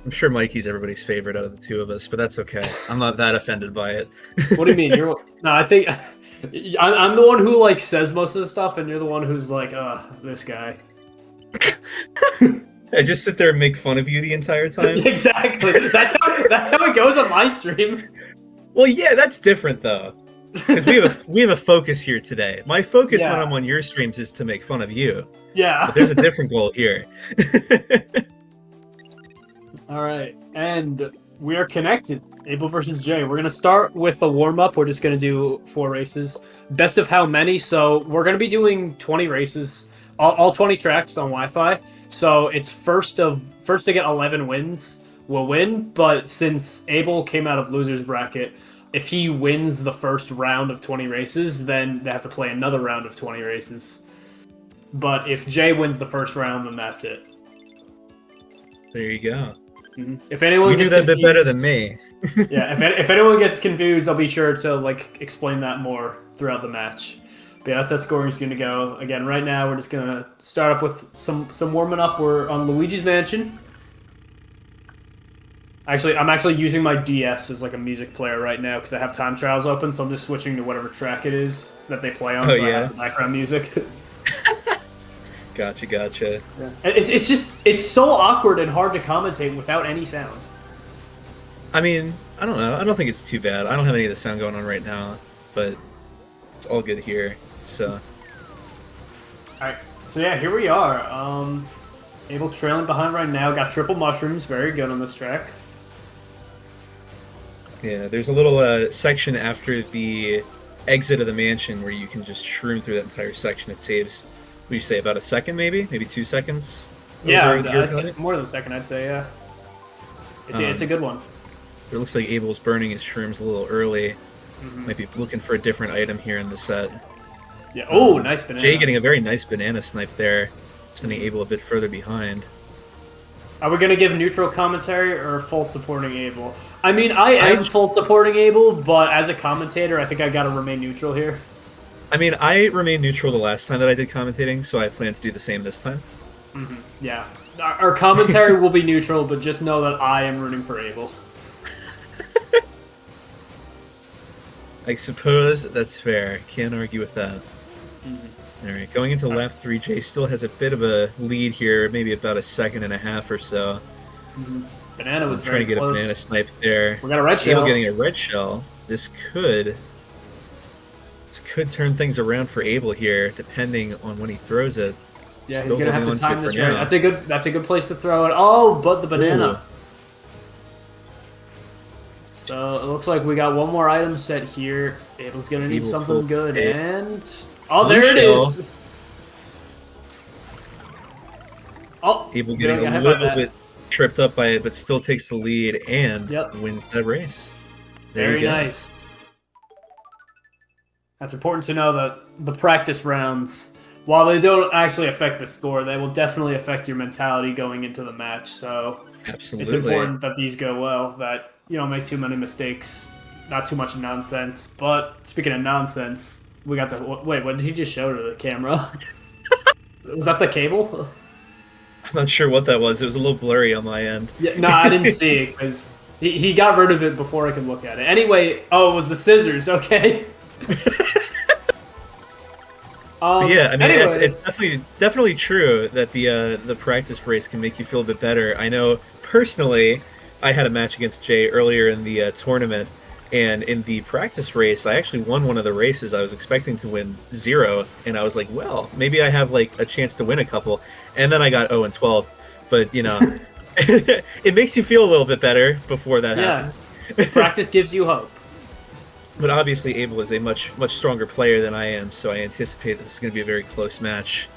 I'm sure Mikey's everybody's favorite out of the two of us, but that's okay. I'm not that offended by it. What do you mean? You're no. I think I'm the one who like says most of the stuff, and you're the one who's like, this guy. I just sit there and make fun of you the entire time. Exactly. That's how it goes on my stream. Well, yeah, that's different though, because we have a focus here today. My focus when I'm on your streams is to make fun of you. Yeah. But there's a different goal here. All right, and we are connected. Abel versus Jay. We're gonna start with the warm up. We're just gonna do 4 races. Best of how many? So we're gonna be doing 20 races, all 20 tracks on Wi-Fi. So it's first to get 11 wins will win. But since Abel came out of losers bracket, if he wins the first round of 20 races, then they have to play another round of 20 races. But if Jay wins the first round, then that's it. There you go. Mm-hmm. If anyone you gets do that confused, bit better than me. Yeah, if anyone gets confused, I'll be sure to like explain that more throughout the match. But yeah, that's how scoring's going to go. Again, right now we're just going to start up with some warming up. We're on Luigi's Mansion. Actually, I'm actually using my DS as like a music player right now because I have time trials open, so I'm just switching to whatever track it is that they play on. Oh, so yeah. I have the background music. Gotcha. Yeah. It's so awkward and hard to commentate without any sound. I mean, I don't know. I don't think it's too bad. I don't have any of the sound going on right now, but it's all good here. So. All right. So yeah, here we are. Abel trailing behind right now. Got triple mushrooms. Very good on this track. Yeah, there's a little section after the exit of the mansion where you can just shroom through that entire section. It saves, what do you say, about a second maybe? Maybe 2 seconds? Yeah, more than a second, I'd say, yeah. It's a good one. It looks like Abel's burning his shrooms a little early. Mm-hmm. Might be looking for a different item here in the set. Yeah. Oh, nice banana. Jay getting a very nice banana snipe there, sending Abel a bit further behind. Are we going to give neutral commentary or full supporting Abel? I mean, I am full supporting Abel, but as a commentator, I think I got to remain neutral here. I mean, I remained neutral the last time that I did commentating, so I plan to do the same this time. Mm-hmm. Yeah. Our commentary will be neutral, but just know that I am rooting for Abel. I suppose that's fair. Can't argue with that. Mm-hmm. All right, going into lap 3, Jay still has a bit of a lead here, maybe about a second and a half or so. Mm-hmm. Banana was trying to get close. a banana snipe there. We got a red shell. Abel getting a red shell. This could turn things around for Abel here, depending on when he throws it. Yeah, Still he's gonna have to time this right. now. That's a good place to throw it. Oh, but the banana. Ooh. So it looks like we got one more item set here. Abel's gonna need something good, and there it is. Oh, Abel getting a little bit tripped up by it, but still takes the lead and wins that race. Very nice. That's important to know that the practice rounds, while they don't actually affect the score, they will definitely affect your mentality going into the match. So absolutely, it's important that these go well, that you don't make too many mistakes, not too much nonsense. But speaking of nonsense, we got to wait. What did he just show to the camera? Was that the cable? I'm not sure what that was. It was a little blurry on my end. Yeah, no, I didn't see it because he got rid of it before I could look at it. Anyway, it was the scissors. Okay. Yeah, I mean, anyway. it's definitely true that the practice race can make you feel a bit better. I know personally, I had a match against Jay earlier in the tournament, and in the practice race, I actually won one of the races. I was expecting to win 0, and I was like, well, maybe I have like a chance to win a couple, and then I got 0-12. But you know, it makes you feel a little bit better before that happens. Practice gives you hope. But obviously, Abel is a much stronger player than I am, so I anticipate this is going to be a very close match.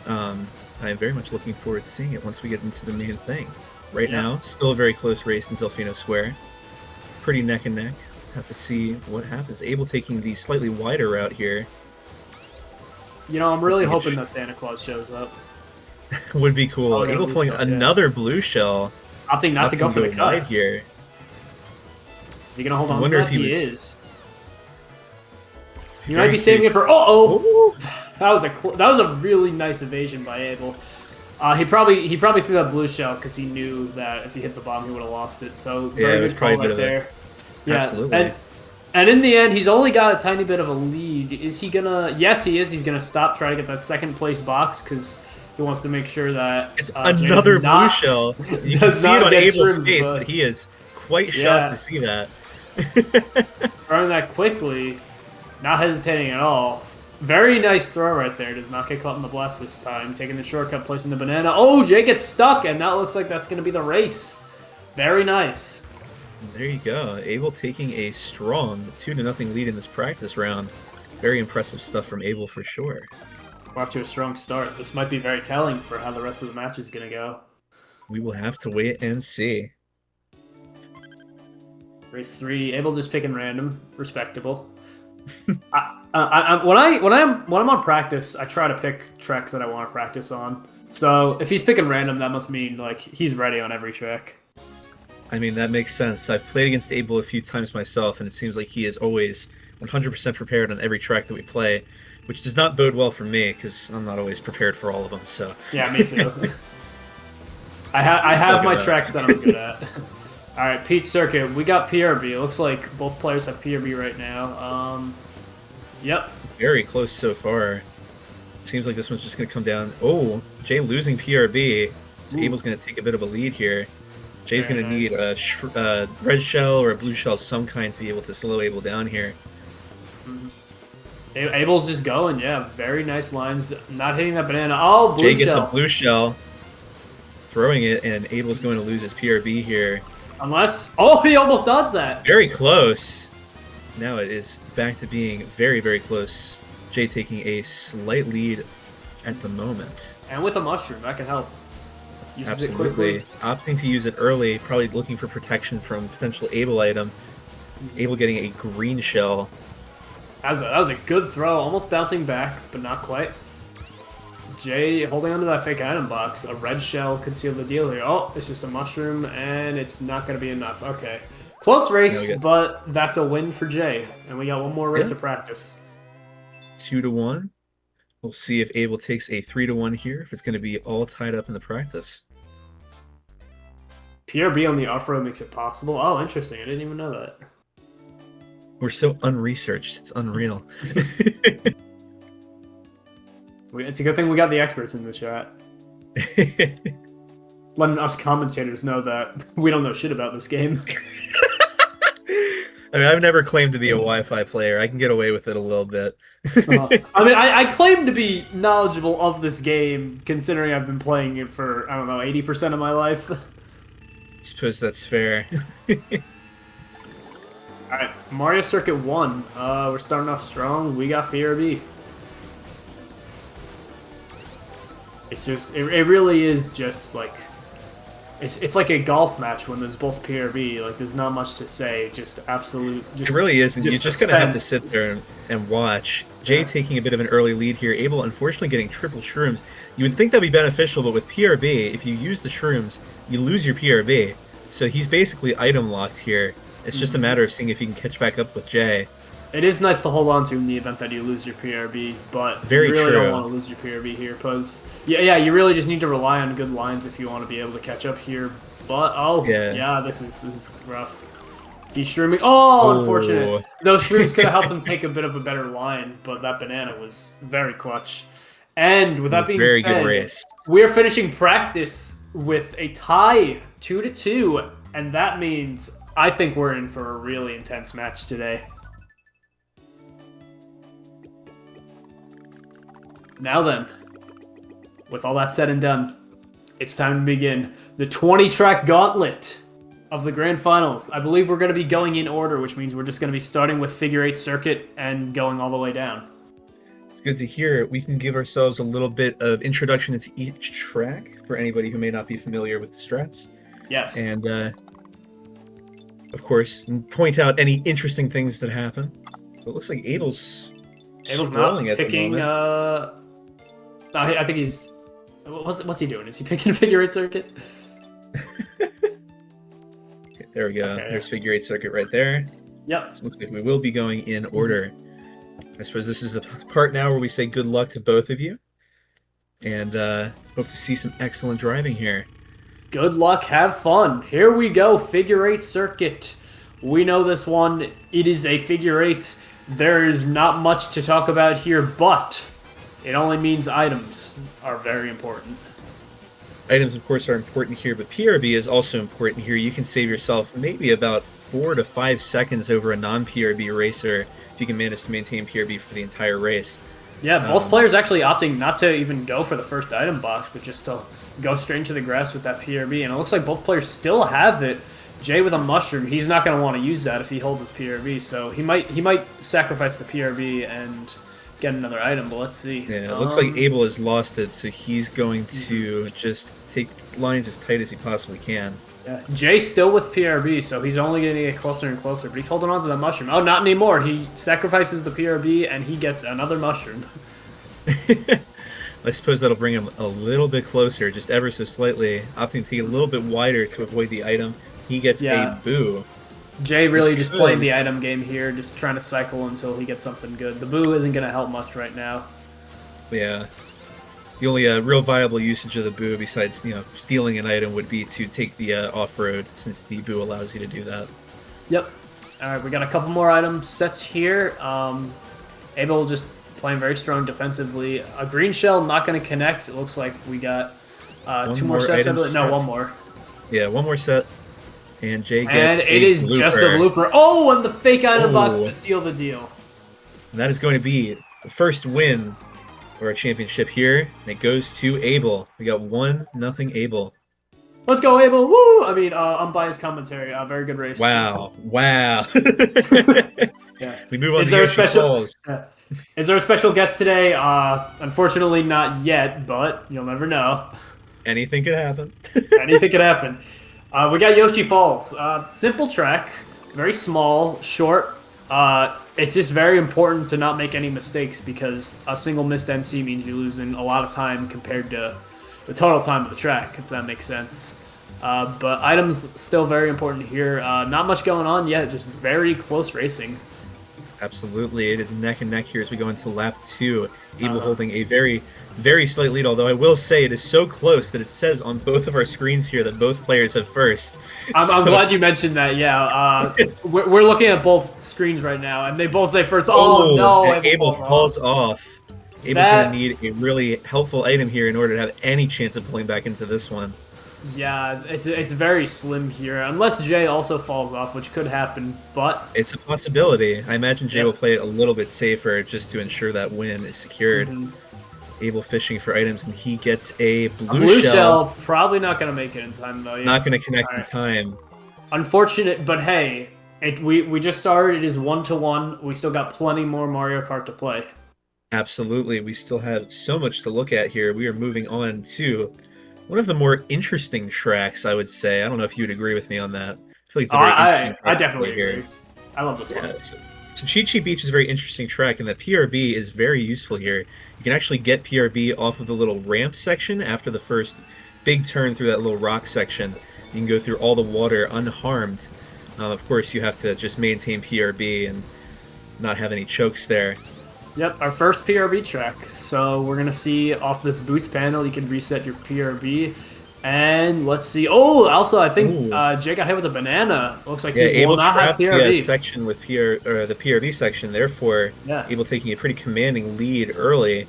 I am very much looking forward to seeing it once we get into the main thing. Right now, still a very close race in Delfino Square. Pretty neck and neck. Have to see what happens. Abel taking the slightly wider route here. You know, I'm really hoping that Santa Claus shows up. Would be cool. Abel pulling another blue shell. Opting not to go for the cut here. Is he going to hold on to that? He is. You might be saving it for... That was a really nice evasion by Abel. He probably threw that blue shell because he knew that if he hit the bomb, he would have lost it. So Yeah, very it was good call probably a right bit of there. Yeah, absolutely. and in the end, he's only got a tiny bit of a lead. Is he gonna? Yes, he is. He's gonna stop trying to get that second place box because he wants to make sure that It's Jay does another blue not shell. You can does see it not on get Abel's shrooms, face but that he is quite shocked to yeah, see that. throwing that quickly, not hesitating at all. Very nice throw right there. Does not get caught in the blast this time. Taking the shortcut, placing the banana. Oh, Jay gets stuck, and that looks like that's going to be the race. Very nice. There you go. Abel taking a strong 2-0 lead in this practice round. Very impressive stuff from Abel for sure. We're off to a strong start. This might be very telling for how the rest of the match is going to go. We will have to wait and see. Race 3. Abel's just picking random. Respectable. When I'm on practice, I try to pick tracks that I want to practice on. So if he's picking random, that must mean like he's ready on every track. I mean, that makes sense. I've played against Abel a few times myself, and it seems like he is always 100% prepared on every track that we play, which does not bode well for me, because I'm not always prepared for all of them, so... Yeah, me too. I have my tracks that I'm good at. Alright, Pete Circuit. We got PRB. It looks like both players have PRB right now. Yep. Very close so far. Seems like this one's just going to come down... Oh, Jay losing PRB. So Abel's going to take a bit of a lead here. Jay's going to need a red shell or a blue shell of some kind to be able to slow Abel down here. Abel's just going, yeah. Very nice lines. Not hitting that banana. Oh, blue Jay gets shell. a blue shell, throwing it, and Abel's going to lose his PRB here. Unless... Oh, he almost dodged that. Very close. Now it is back to being very, very close. Jay taking a slight lead at the moment. And with a mushroom, that can help. Uses Absolutely. Opting to use it early, probably looking for protection from potential Abel item. Abel getting a green shell. That was a good throw, almost bouncing back, but not quite. Jay holding onto that fake item box. A red shell could seal the deal here. Oh, it's just a mushroom, and it's not going to be enough. Okay. Close race, but that's a win for Jay. And we got one more race of practice. 2-1. We'll see if Abel takes a 3-1 here, if it's going to be all tied up in the practice. PRB on the off-road makes it possible. Oh, interesting. I didn't even know that. We're so unresearched. It's unreal. It's a good thing we got the experts in the chat. Letting us commentators know that we don't know shit about this game. I mean, I've never claimed to be a Wi-Fi player. I can get away with it a little bit. I mean, I claim to be knowledgeable of this game, considering I've been playing it for, I don't know, 80% of my life. I suppose that's fair. Alright, Mario Circuit 1. We're starting off strong. We got PRB. It's just, it really is just like, it's like a golf match when there's both PRB. Like, there's not much to say. Just absolute. Just, it really is, and you're just going to have to sit there and watch. Jay taking a bit of an early lead here. Abel, unfortunately, getting triple shrooms. You would think that'd be beneficial, but with PRB, if you use the shrooms, you lose your PRB. So he's basically item locked here. It's just a matter of seeing if he can catch back up with Jay. It is nice to hold on to in the event that you lose your PRB, but Very you really true. don't want to lose your PRB here, because yeah, you really just need to rely on good lines if you want to be able to catch up here. But yeah, this is rough. He's shrooming. Oh, unfortunate. Those shrooms could have helped him take a bit of a better line, but that banana was very clutch. And with that being said, good race. We're finishing practice with a tie, 2-2, and that means I think we're in for a really intense match today. Now then, with all that said and done, it's time to begin the 20-track gauntlet of the Grand Finals. I believe we're going to be going in order, which means we're just going to be starting with Figure 8 Circuit and going all the way down. It's good to hear. We can give ourselves a little bit of introduction into each track for anybody who may not be familiar with the strats. Yes. And, of course, point out any interesting things that happen. So it looks like Abel's not picking... I think he's... What's he doing? Is he picking a Figure 8 Circuit? There we go. Okay. There's Figure 8 Circuit right there. Yep. Looks like we will be going in order. I suppose this is the part now where we say good luck to both of you. and hope to see some excellent driving here. Good luck, have fun. Here we go, figure eight circuit. We know this one. It is a figure eight. There is not much to talk about here, but it only means items are very important. Items, of course, are important here, but PRB is also important here. You can save yourself maybe about 4 to 5 seconds over a non-PRB racer if you can manage to maintain PRB for the entire race. Yeah, both players actually opting not to even go for the first item box, but just to go straight into the grass with that PRB. And it looks like both players still have it. Jay with a mushroom, he's not going to want to use that if he holds his PRB, so he might sacrifice the PRB and get another item, but let's see. Yeah, it looks like Abel has lost it, so he's going to just take lines as tight as he possibly can. Yeah, Jay's still with PRB, so he's only going to get closer and closer, but he's holding on to that mushroom. Oh, not anymore. He sacrifices the PRB, and he gets another mushroom. I suppose that'll bring him a little bit closer, just ever so slightly, opting to take a little bit wider to avoid the item. He gets a boo. Jay really just playing the item game here, just trying to cycle until he gets something good. The boo isn't going to help much right now. Yeah. The only real viable usage of the boo, besides stealing an item, would be to take the off-road, since the boo allows you to do that. Yep. All right, we got a couple more item sets here. Abel just playing very strong defensively. A green shell not going to connect. It looks like we got two more sets. No, one more. Yeah, one more set. And Jay gets and it is blooper. Just a blooper. Oh, and the fake item box to seal the deal. And that is going to be the first win for our championship here. And it goes to Abel. We got 1-0 Abel. Let's go, Abel! Woo! I mean, unbiased commentary. Very good race. Wow! Wow! Yeah. We move on to Yoshi Falls. Is there a special guest today? Unfortunately, not yet, but you'll never know. Anything could happen. Anything could happen. We got Yoshi Falls. Simple track, very small, short. It's just very important to not make any mistakes because a single missed MC means you're losing a lot of time compared to the total time of the track, if that makes sense. But items still very important here. Not much going on yet, just very close racing. Absolutely, it is neck and neck here as we go into lap 2. Abel holding a very, very slight lead, although I will say it is so close that it says on both of our screens here that both players have first. I'm glad you mentioned that, yeah. We're looking at both screens right now, and they both say first. Oh, no. Abel falls off. Abel's going to need a really helpful item here in order to have any chance of pulling back into this one. Yeah, it's very slim here, unless Jay also falls off, which could happen, but... It's a possibility. I imagine Jay will play it a little bit safer just to ensure that win is secured. Abel fishing for items, and he gets a blue shell. Probably not going to make it in time, though. Yeah. Not going to connect in time. Unfortunate, but hey, we just started. It is 1-1. We still got plenty more Mario Kart to play. Absolutely. We still have so much to look at here. We are moving on to one of the more interesting tracks, I would say. I don't know if you would agree with me on that. I feel like it's a very interesting track. I definitely agree. I love this one. So Cheat Sheet Beach is a very interesting track, and the PRB is very useful here. You can actually get PRB off of the little ramp section after the first big turn through that little rock section. You can go through all the water unharmed. Of course, you have to just maintain PRB and not have any chokes there. Yep, our first PRB track. So we're going to see off this boost panel, you can reset your PRB. And let's see. Oh, also, I think Jay got hit with a banana. Looks like he will not have PRB. The section with the PRB section, therefore, Abel taking a pretty commanding lead early.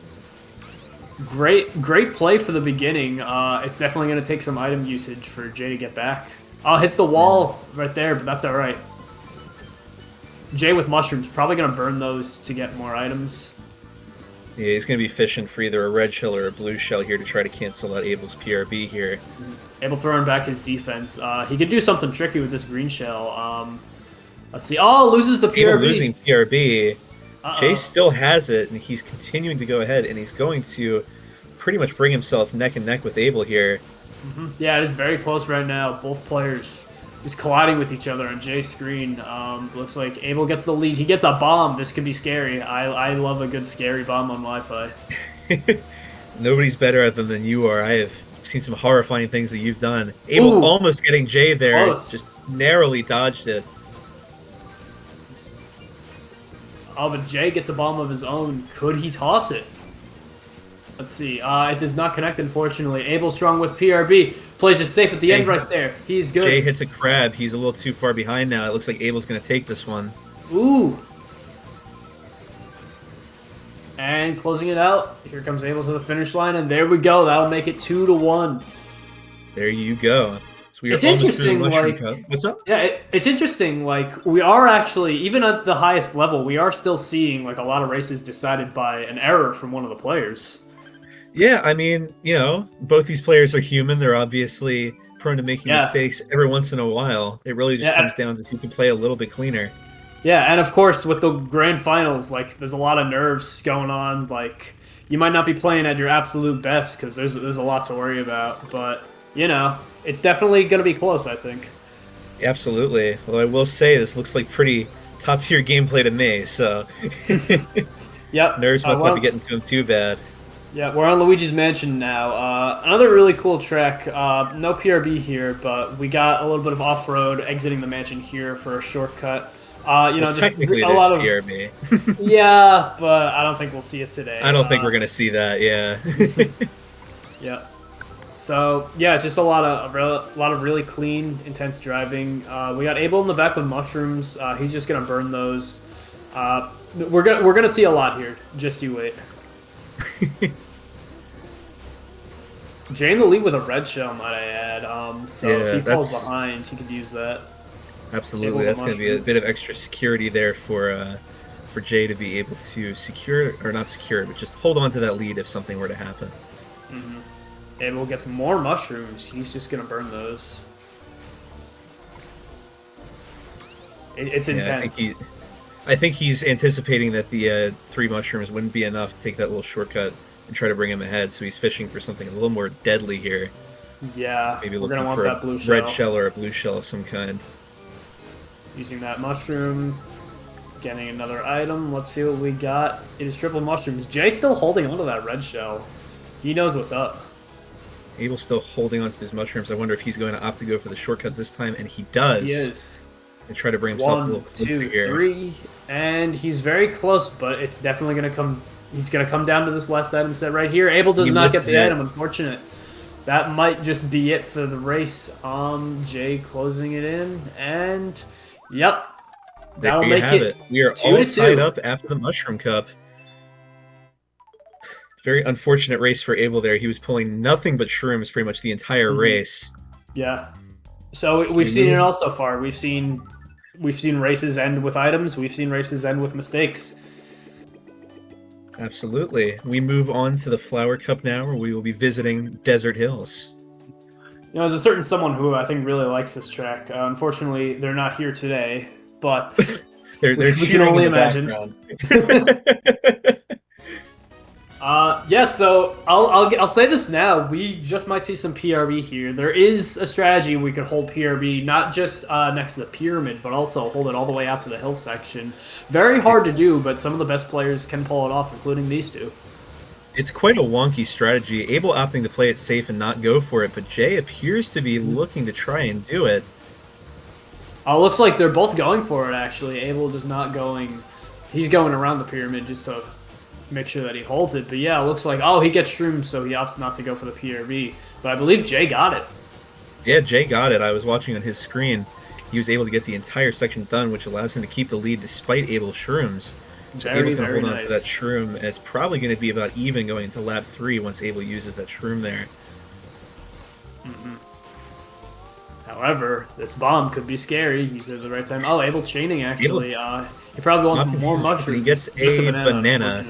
Great play for the beginning. It's definitely going to take some item usage for Jay to get back. Oh, hits the wall right there, but that's all right. Jay with mushrooms, probably going to burn those to get more items. Yeah, he's going to be fishing for either a red shell or a blue shell here to try to cancel out Abel's PRB here. Abel throwing back his defense. He could do something tricky with this green shell. Let's see. Oh, loses the PRB. Abel losing PRB. Jay still has it, and he's continuing to go ahead, and he's going to pretty much bring himself neck and neck with Abel here. Yeah, it is very close right now. Both players just colliding with each other on Jay's screen. Looks like Abel gets the lead. He gets a bomb. This could be scary. I love a good scary bomb on Wi-Fi. Nobody's better at them than you are. I have seen some horrifying things that you've done. Abel almost getting Jay there. Close. Just narrowly dodged it. Oh, but Jay gets a bomb of his own. Could he toss it? Let's see. It does not connect, unfortunately. Abel strong with PRB. Plays it safe at the end right there. He's good. Jay hits a crab. He's a little too far behind now. It looks like Abel's going to take this one. Ooh. And closing it out. Here comes Abel to the finish line, and there we go. That'll make it 2-1. There you go. So we are It's almost through the interesting, mushroom like- cup. What's up? Yeah, it's interesting. Like, we are actually, even at the highest level, we are still seeing, like, a lot of races decided by an error from one of the players. Yeah, I mean, you know, both these players are human. They're obviously prone to making mistakes every once in a while. It really just comes down to who can play a little bit cleaner. Yeah, and of course, with the grand finals, like, there's a lot of nerves going on. Like, you might not be playing at your absolute best because there's a lot to worry about. But, you know, it's definitely going to be close, I think. Absolutely. Although I will say this looks like pretty top-tier gameplay to me, so... Yep. Nerves must not be getting to him too bad. Yeah, we're on Luigi's Mansion now. Another really cool track. No PRB here, but we got a little bit of off-road exiting the mansion here for a shortcut. You know, just technically a lot of PRB. Yeah, but I don't think we'll see it today. I don't think we're gonna see that. Yeah. Yeah. So yeah, it's just a lot of really clean, intense driving. We got Abel in the back with mushrooms. He's just gonna burn those. We're gonna see a lot here. Just you wait. Jay in the lead with a red shell, might I add. So if he falls behind, he could use that. Absolutely, that's going to be a bit of extra security there for Jay to be able to secure, or not secure, but just hold on to that lead if something were to happen. Mm-hmm. Abel gets more mushrooms. He's just going to burn those. It's intense. I think he's anticipating that the 3 mushrooms wouldn't be enough to take that little shortcut and try to bring him ahead, so he's fishing for something a little more deadly here. Yeah, maybe we're looking gonna want for that a blue shell. red shell or a blue shell of some kind. Using that mushroom, getting another item. Let's see what we got. It is triple mushrooms. Jay's still holding onto that red shell. He knows what's up. Abel's still holding onto these mushrooms. I wonder if he's going to opt to go for the shortcut this time, and he does. He is. And try to bring himself a little closer 1, 2, here. 3, and he's very close, but it's definitely gonna come. He's gonna come down to this last item set right here. Abel does not get the item. Unfortunate. That might just be it for the race. Jay closing it in, and yep, that'll make it. We are all tied up after the Mushroom Cup. Very unfortunate race for Abel there. He was pulling nothing but shrooms pretty much the entire race. Yeah. So we've seen it all so far. We've seen races end with items. We've seen races end with mistakes. Absolutely. We move on to the Flower Cup now, where we will be visiting Desert Hills. You know, there's a certain someone who I think really likes this track. Unfortunately, they're not here today, but they're we can only imagine. Yeah, so I'll say this now. We just might see some PRB here. There is a strategy we could hold PRB, not just next to the pyramid, but also hold it all the way out to the hill section. Very hard to do, but some of the best players can pull it off, including these two. It's quite a wonky strategy. Abel opting to play it safe and not go for it, but Jay appears to be looking to try and do it. Looks like they're both going for it, actually. Abel just not going... He's going around the pyramid just to make sure that he holds it. But yeah, it looks like... Oh, he gets shroomed, so he opts not to go for the PRB. But I believe Jay got it. Yeah, Jay got it. I was watching on his screen. He was able to get the entire section done, which allows him to keep the lead despite Abel's shrooms. So Abel's going to hold on to that shroom, and it's probably going to be about even going into lap 3 once Abel uses that shroom there. However, this bomb could be scary. Use it at the right time. Oh, Abel chaining, actually. He probably wants more mushrooms. He gets a banana.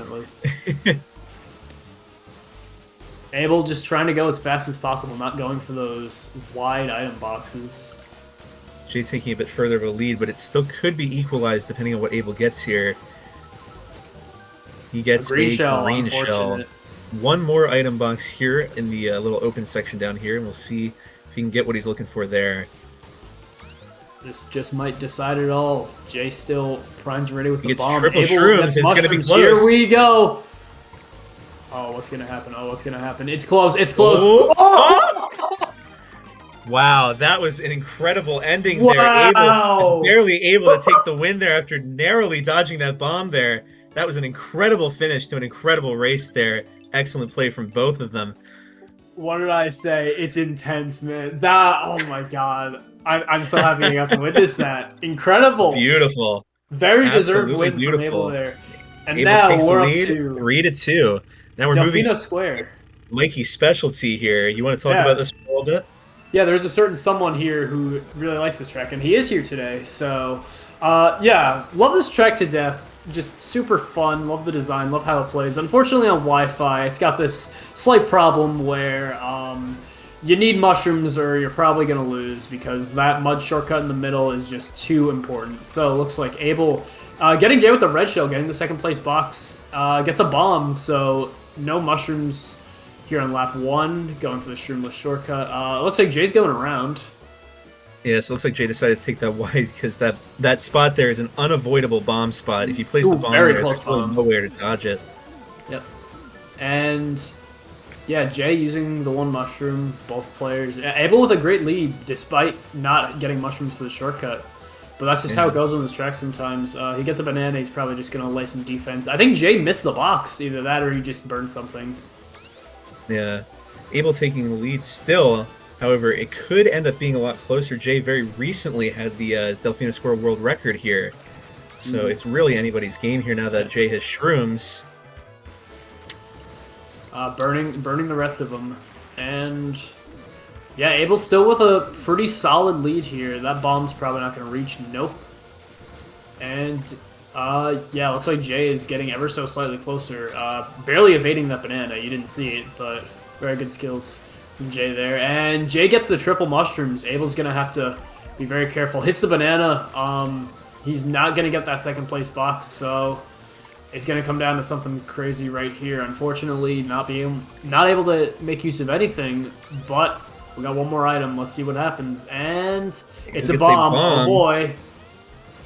Abel just trying to go as fast as possible, not going for those wide item boxes. Jay taking a bit further of a lead, but it still could be equalized depending on what Abel gets here. He gets a green shell. One more item box here in the little open section down here, and we'll see if he can get what he's looking for there. This just might decide it all. Jay still primed and ready with the bomb. Triple shrooms. It's going to be close. Here we go. Oh, what's going to happen? Oh, what's going to happen? It's close. It's close. Oh! Wow, that was an incredible ending there. Abel was barely able to take the win there after narrowly dodging that bomb there. That was an incredible finish to an incredible race there. excellent play from both of them. What did I say? It's intense, man. That, oh my god. I'm so happy I got to witness that. Incredible. Beautiful. Very deserved Absolutely win from Abel beautiful. there. And Abel now takes the we're up lead, to 3-2. Now we're moving Delfino Square. Mikey's specialty here. You want to talk Yeah. about this for a little bit? Yeah, there's a certain someone here who really likes this track, and he is here today. So, yeah, love this track to death. Just super fun. Love the design. Love how it plays. Unfortunately, on Wi-Fi, it's got this slight problem where you need mushrooms or you're probably going to lose because that mud shortcut in the middle is just too important. So it looks like Abel getting Jay with the red shell, getting the second place box, gets a bomb. So no mushrooms here on lap 1, going for the shroomless shortcut. It looks like Jay's going around. Yeah, so it looks like Jay decided to take that wide because that spot there is an unavoidable bomb spot. If you place the bomb very there, close there's really bomb. nowhere to dodge it. Yep. And yeah, Jay using the one mushroom, both players. Abel with a great lead despite not getting mushrooms for the shortcut. But that's just how it goes on this track sometimes. He gets a banana, he's probably just going to lay some defense. I think Jay missed the box, either that or he just burned something. Yeah. Abel taking the lead still. However, it could end up being a lot closer. Jay very recently had the Delfino Square world record here. So it's really anybody's game here now that Jay has shrooms. Burning the rest of them. And yeah, Abel's still with a pretty solid lead here. That bomb's probably not going to reach. Nope. And yeah, looks like Jay is getting ever so slightly closer. Barely evading that banana. You didn't see it, but very good skills from Jay there. And Jay gets the triple mushrooms. Abel's going to have to be very careful. Hits the banana. He's not going to get that second place box, so it's going to come down to something crazy right here. Unfortunately, not able to make use of anything, but we got one more item. Let's see what happens. And it's a bomb. Oh boy.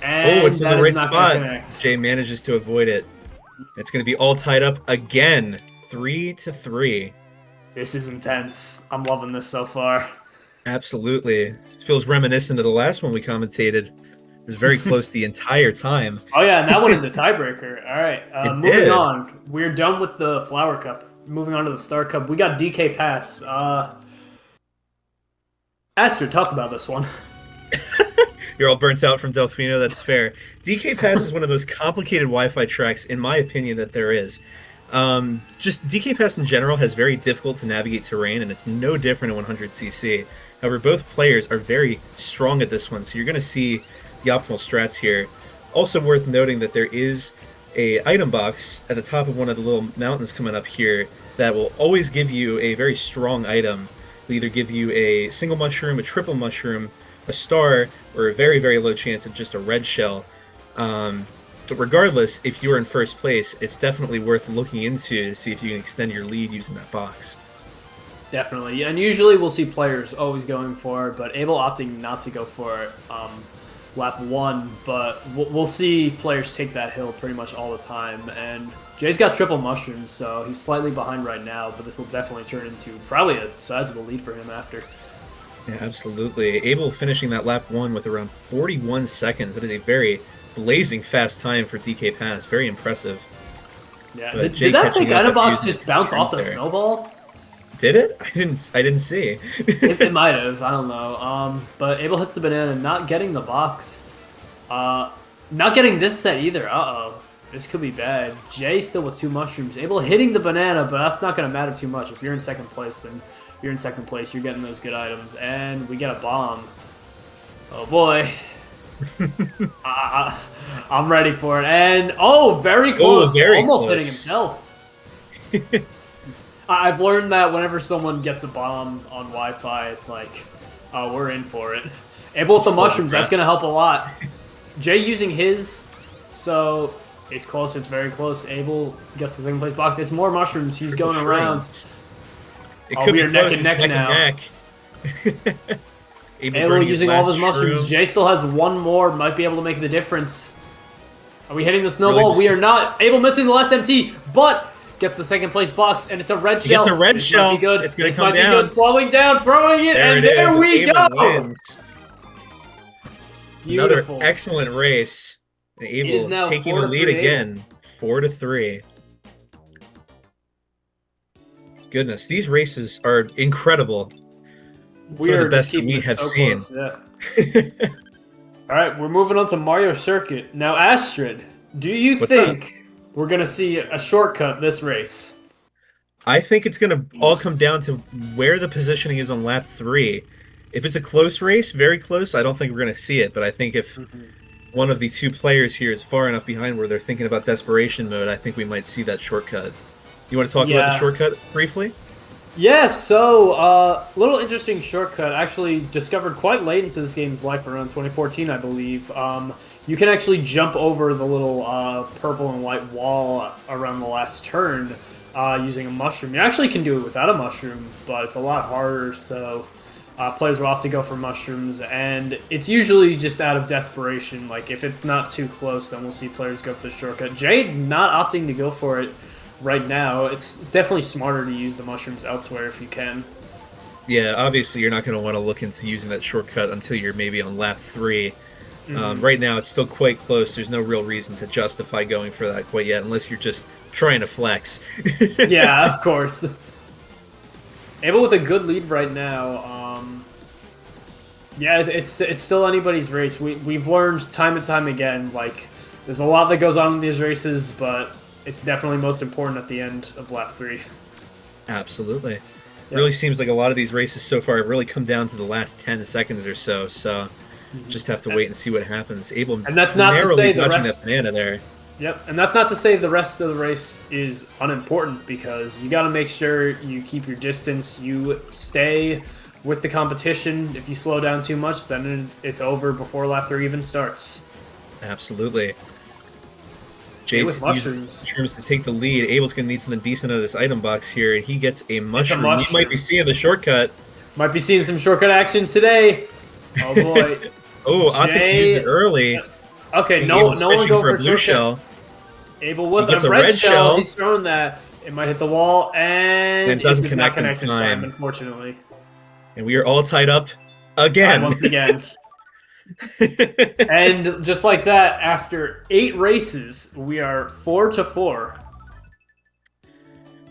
And it's in the right spot. Connect. Jay manages to avoid it. It's going to be all tied up again. 3-3. This is intense. I'm loving this so far. Absolutely. It feels reminiscent of the last one we commentated. It was very close the entire time. Oh yeah, and that one in the tiebreaker. All right, moving on. We're done with the Flower Cup. Moving on to the Star Cup. We got DK Pass. Aster, talk about this one. You're all burnt out from Delfino, that's fair. DK Pass is one of the most complicated Wi-Fi tracks, in my opinion, that there is. Just DK Pass in general has very difficult to navigate terrain, and it's no different in 100cc. However, both players are very strong at this one, so you're going to see the optimal strats here. Also worth noting that there is a item box at the top of one of the little mountains coming up here that will always give you a very strong item. It'll either give you a single mushroom, a triple mushroom, a star, or a very, very low chance of just a red shell. But regardless, if you're in first place, it's definitely worth looking into to see if you can extend your lead using that box. Definitely, and usually we'll see players always going for it, but Abel opting not to go for it lap 1, but we'll see players take that hill pretty much all the time. And Jay's got triple mushrooms, so he's slightly behind right now, but this will definitely turn into probably a sizable lead for him after. Yeah, absolutely. Abel finishing that lap 1 with around 41 seconds. That is a very blazing fast time for DK Pass. Very impressive. Yeah, did that big item box just bounce off the snowball? Did it? I didn't see. It might have. I don't know. But Abel hits the banana, not getting the box. Not getting this set either. Uh-oh. This could be bad. Jay still with 2 mushrooms. Abel hitting the banana, but that's not going to matter too much. If you're in second place, then you're in second place. You're getting those good items. And we get a bomb. Oh, boy. I'm ready for it. And, oh, very close. Almost hitting himself. I've learned that whenever someone gets a bomb on Wi-Fi, it's like, oh, we're in for it. Abel with the mushrooms, that's going to help a lot. Jay using his, so it's close, it's very close. Abel gets the second place box. It's more mushrooms, he's going around. It could be neck and neck now. Abel using all of his mushrooms. Jay still has one more, might be able to make the difference. Are we hitting the snowball? We are not. Abel missing the last MT, but gets the second place box, and it's a red shell. It's a red shell. Might be good. It's going to come down. Be good. Slowing down, throwing it, and there we go. Wins. Beautiful. Another excellent race. And Abel taking the lead again, 4-3. Goodness, these races are incredible. Some We of the are just best that keeping we it have so seen. close. Yeah. All right, we're moving on to Mario Circuit now. Astrid, do you What's up? think we're gonna see a shortcut this race? I think it's going to all come down to where the positioning is on lap 3. If it's a close race, very close, I don't think we're going to see it. But I think if one of the two players here is far enough behind where they're thinking about desperation mode, I think we might see that shortcut. You want to talk about the Yeah. shortcut briefly? Yeah, so little interesting shortcut. Actually, discovered quite late into this game's life, around 2014, I believe. You can actually jump over the little purple and white wall around the last turn using a mushroom. You actually can do it without a mushroom, but it's a lot harder. So players will opt to go for mushrooms, and it's usually just out of desperation. Like if it's not too close, then we'll see players go for the shortcut. Jade not opting to go for it right now. It's definitely smarter to use the mushrooms elsewhere if you can. Yeah, obviously you're not going to want to look into using that shortcut until you're maybe on lap 3. Right now it's still quite close. There's no real reason to justify going for that quite yet, unless you're just trying to flex. Yeah, of course. Abel with a good lead right now. Yeah, it's still anybody's race. We've learned time and time again, like, there's a lot that goes on in these races, but it's definitely most important at the end of lap 3. Absolutely. Yes. Really seems like a lot of these races so far have really come down to the last 10 seconds or so, just have to wait and see what happens. Abel and that's not to say the dodging rest... that banana there. Yep, and that's not to say the rest of the race is unimportant, because you got to make sure you keep your distance, you stay with the competition. If you slow down too much, then it's over before lap 3 even starts. Absolutely. Jay with Jade's using mushrooms. mushrooms to take the lead. Abel's going to need something decent out of this item box here, and he gets a mushroom. mushroom. You might be seeing the shortcut. Might be seeing some shortcut action today. Oh boy. Oh, I think use it early. Okay, no one go for a blue shell. Abel with a red shell. He's throwing that. It might hit the wall, and it does not connect in time, unfortunately. And we are all tied up again. Once again. And just like that, after 8 races, we are 4-4.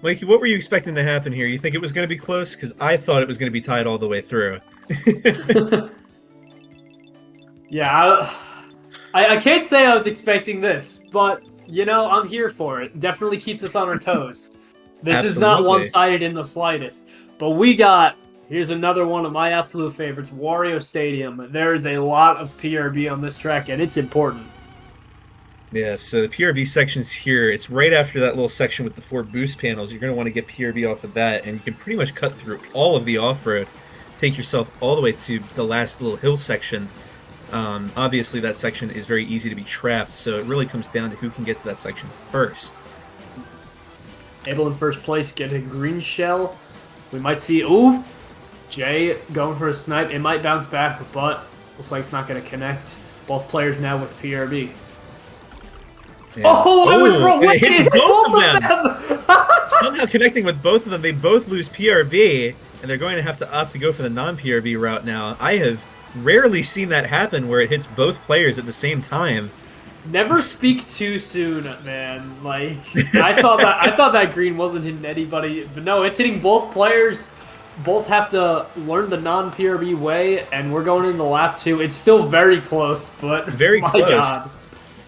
Mikey, what were you expecting to happen here? You think it was going to be close? Because I thought it was going to be tied all the way through. Yeah, I can't say I was expecting this, but, you know, I'm here for it. Definitely keeps us on our toes. This is not one-sided in the slightest. But we got, here's another one of my absolute favorites, Wario Stadium. There is a lot of PRB on this track, and it's important. Yeah, so the PRB section's here. It's right after that little section with the 4 boost panels. You're going to want to get PRB off of that, and you can pretty much cut through all of the off-road. Take yourself all the way to the last little hill section. Obviously, that section is very easy to be trapped, so it really comes down to who can get to that section first. Abel in first place, get a green shell. We might see, ooh, Jay going for a snipe. It might bounce back, but looks like it's not going to connect. Both players now with PRB. Yeah. Oh, I was wrong. It hits both of them. Somehow connecting with both of them, they both lose PRB, and they're going to have to opt to go for the non-PRB route now. I have rarely seen that happen where it hits both players at the same time. Never speak too soon, man. Like I thought that green wasn't hitting anybody, but no, it's hitting both players. Both have to learn the non-PRB way, and we're going into lap 2. It's still very close, but very my close. God.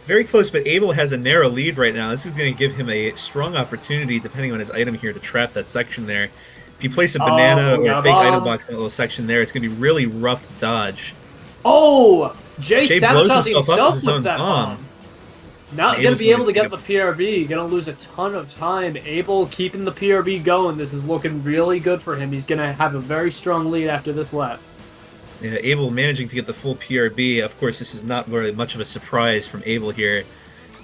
Very close, but Abel has a narrow lead right now. This is going to give him a strong opportunity, depending on his item here, to trap that section there. If you place a banana or a fake item box in that little section there, it's going to be really rough to dodge. Oh! Jay blows sabotaging himself himself with that bomb. Not going to be able to get the PRB. Going to lose a ton of time. Abel keeping the PRB going. This is looking really good for him. He's going to have a very strong lead after this lap. Yeah, Abel managing to get the full PRB. Of course, this is not very much of a surprise from Abel here.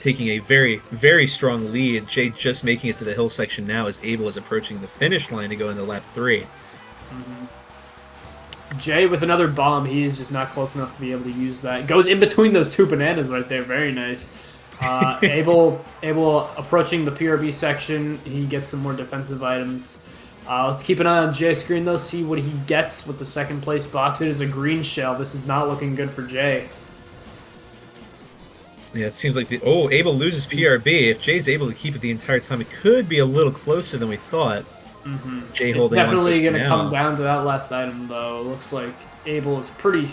Taking a very, very strong lead. Jay just making it to the hill section now as Abel is approaching the finish line to go into lap 3. Jay with another bomb. He is just not close enough to be able to use that. Goes in between those 2 bananas right there. Very nice. Abel approaching the PRB section. He gets some more defensive items. Let's keep an eye on Jay's screen, though, see what he gets with the second place box. It is a green shell. This is not looking good for Jay. Yeah, it seems like Abel loses PRB. If Jay's able to keep it the entire time, it could be a little closer than we thought. Jay It's holding on to definitely it for going to come now. down to that last item, though. It looks like Abel is pretty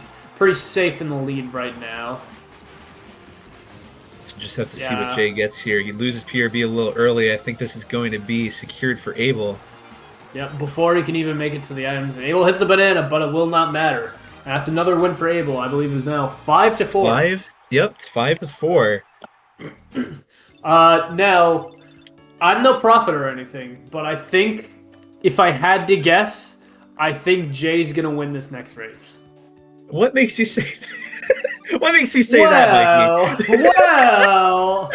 safe in the lead right now. Just have to see what Yeah. Jay gets here. He loses PRB a little early. I think this is going to be secured for Abel. Yep, before he can even make it to the items. Abel hits the banana, but it will not matter. And that's another win for Abel. I believe is now 5-4. 5? Yep, 5-4. Now, I'm no prophet or anything, but I think if I had to guess, I think Jay's gonna win this next race. What makes you say What makes you say that, Mikey? Well,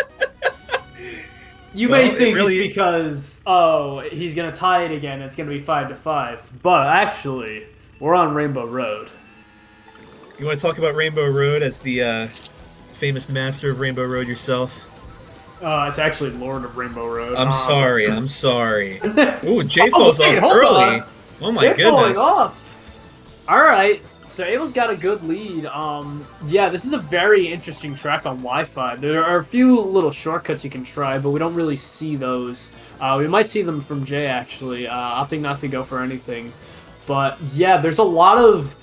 you Well, may it think really- it's because, oh, he's gonna tie it again, it's gonna be 5-5. But actually, we're on Rainbow Road. You want to talk about Rainbow Road as the famous master of Rainbow Road yourself? It's actually Lord of Rainbow Road. I'm sorry. Ooh, Jay Oh, falls wait, off hold early. on. Oh my Jay falling goodness. off. All right, so Abel's got a good lead. Yeah, this is a very interesting track on Wi-Fi. There are a few little shortcuts you can try, but we don't really see those. We might see them from Jay actually, opting not to go for anything. But yeah, there's a lot of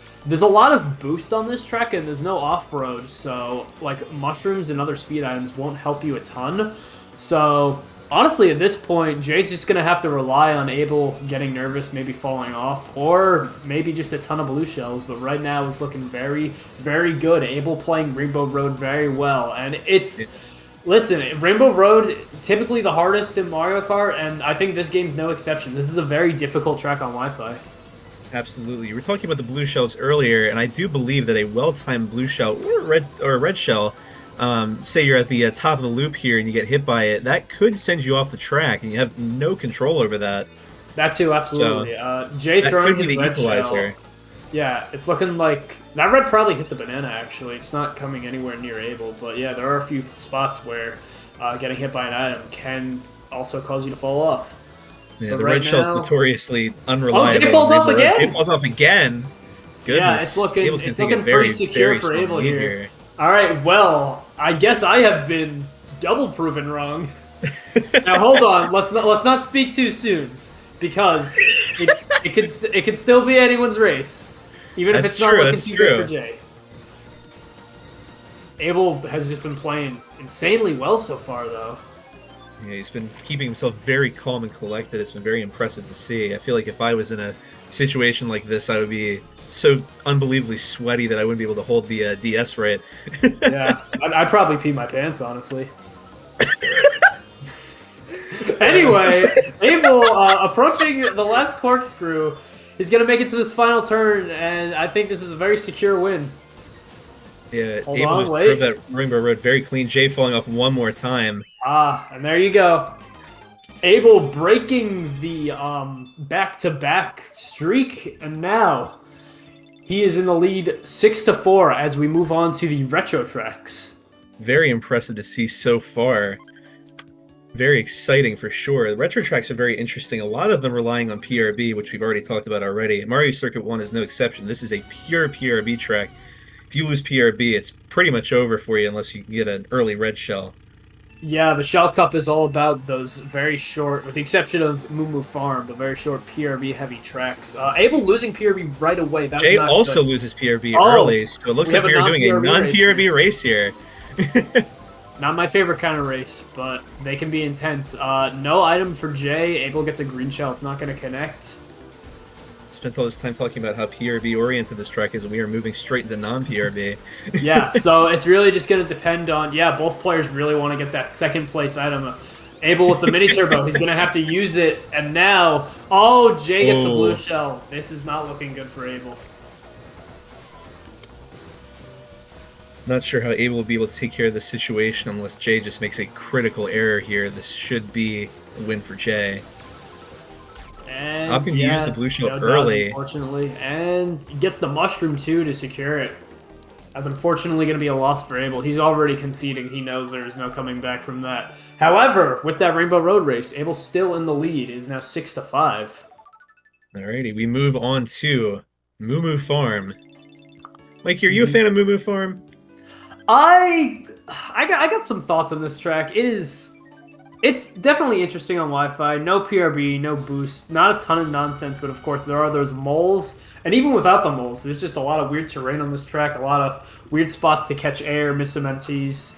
boost on this track, and there's no off-road, so like mushrooms and other speed items won't help you a ton. So honestly, at this point, Jay's just gonna have to rely on Abel getting nervous, maybe falling off, or maybe just a ton of blue shells. But right now, it's looking very, very good. Abel playing Rainbow Road very well, and listen, Rainbow Road, typically the hardest in Mario Kart, and I think this game's no exception. This is a very difficult track on Wi-Fi. Absolutely. You were talking about the blue shells earlier, and I do believe that a well-timed blue shell or a red shell, say you're at the top of the loop here and you get hit by it, that could send you off the track, and you have no control over that. That too, absolutely. Jay That throwing could be his the red equalizer. shell. Yeah, it's looking like that red probably hit the banana. Actually, it's not coming anywhere near Abel, but yeah, there are a few spots where getting hit by an item can also cause you to fall off. Yeah, But the right red shell's now- notoriously unreliable. Jay falls off again? Jay falls off again. Goodness. Yeah, it's looking Abel's gonna it's take a looking very, pretty secure very for strong Abel lead here. All right, well, I guess I have been double proven wrong. Now hold on, let's not speak too soon, because it could still be anyone's race, even if That's it's not true, looking that's too good true. for Jay. Abel has just been playing insanely well so far, though. Yeah, he's been keeping himself very calm and collected. It's been very impressive to see. I feel like if I was in a situation like this, I would be so unbelievably sweaty that I wouldn't be able to hold the DS right. Yeah, I'd probably pee my pants, honestly. Anyway, Abel approaching the last corkscrew. He's going to make it to this final turn, and I think this is a very secure win. Yeah, Hold Abel on, just wait. drove that Rainbow Road very clean. Jay falling off one more time. And there you go. Abel breaking the back-to-back streak, and now he is in the lead 6-4 as we move on to the retro tracks. Very impressive to see so far. Very exciting for sure. The retro tracks are very interesting. A lot of them relying on PRB, which we've already talked about already. Mario Circuit 1 is no exception. This is a pure PRB track. If you lose PRB, it's pretty much over for you unless you can get an early red shell. Yeah, the Shell Cup is all about those very short, with the exception of Moo Moo Farm, but very short PRB-heavy tracks. Abel losing PRB right away. That's Jay not also good. loses PRB Oh, early, so it looks we like have we a are doing a non-PRB non-PRB race here. Not my favorite kind of race, but they can be intense. No item for Jay. Abel gets a green shell. It's not going to connect. Spent all this time talking about how PRB-oriented this track is, and we are moving straight into non-PRB. Yeah, so it's really just going to depend on, both players really want to get that second place item. Abel with the mini turbo, he's going to have to use it, and now, Jay gets the blue shell. This is not looking good for Abel. Not sure how Abel will be able to take care of this situation unless Jay just makes a critical error here. This should be a win for Jay. And Opting to use the blue shell no dodge, early. unfortunately, and he gets the mushroom too to secure it. That's unfortunately going to be a loss for Abel. He's already conceding. He knows there's no coming back from that. However, with that Rainbow Road race, Abel's still in the lead. It is now 6-5. Alrighty, we move on to Moo Moo Farm. Mikey, are you a fan of Moo Moo Farm? I got some thoughts on this track. It's It's definitely interesting on Wi-Fi. No PRB, no boost, not a ton of nonsense, but of course there are those moles. And even without the moles, there's just a lot of weird terrain on this track, a lot of weird spots to catch air, miss some MTs.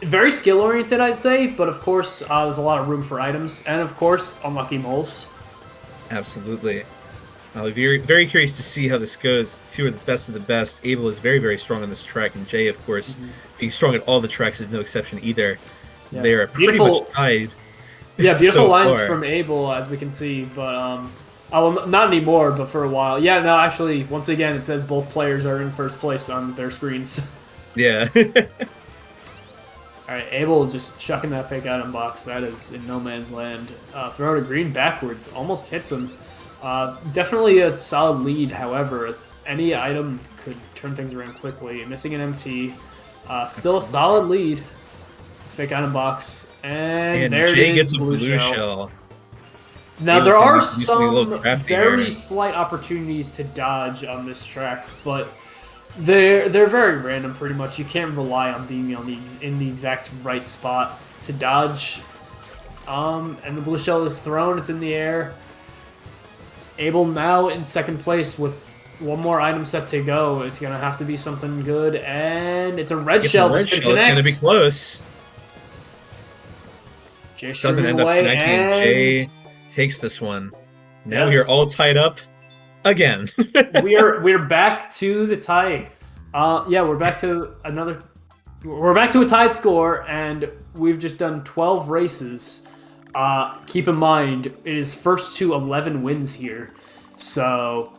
Very skill-oriented, I'd say, but of course there's a lot of room for items, and of course, unlucky moles. Absolutely. I'll be very, very curious to see how this goes. Two are the best of the best. Abel is very, very strong on this track, and Jay, of course, being strong at all the tracks is no exception either. Yeah. They are pretty much tied. Yeah, beautiful so lines far. from Abel, as we can see, but well, not anymore, but for a while. Yeah, no, actually, once again, it says both players are in first place on their screens. Yeah. All right, Abel just chucking that fake item box. That is in no man's land. Throw out a green backwards, almost hits him. Definitely a solid lead, however, as any item could turn things around quickly. Missing an MT. Still a solid lead. It's fake item box. And there Jay it is, gets a blue shell. Now, there are some very slight opportunities to dodge on this track, but they're very random, pretty much. You can't rely on being in the exact right spot to dodge. And the blue shell is thrown. It's in the air. Abel now in second place with one more item set to go. It's going to have to be something good, and it's a red shell. It's going to be close. Jay doesn't end up connecting, and Jay takes this one. Now we are all tied up again. we're back to the tie. We're back to a tied score, and we've just done 12 races. Keep in mind, it is first to 11 wins here, so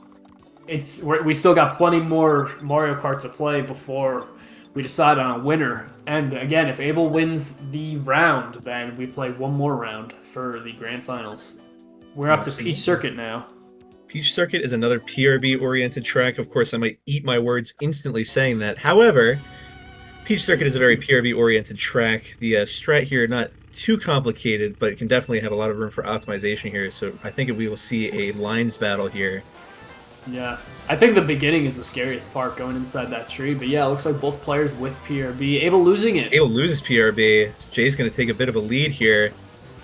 we still got plenty more Mario Kart to play before we decide on a winner. And again, if Abel wins the round, then we play one more round for the grand finals. We're up to Peach Circuit now. Peach Circuit is another PRB-oriented track. Of course, I might eat my words instantly saying that. However, Peach Circuit is a very PRB-oriented track. The strat here, not too complicated, but it can definitely have a lot of room for optimization here. So I think we will see a lines battle here. Yeah, I think the beginning is the scariest part, going inside that tree. But yeah, it looks like both players with PRB. Abel losing it. Abel loses PRB. Jay's going to take a bit of a lead here.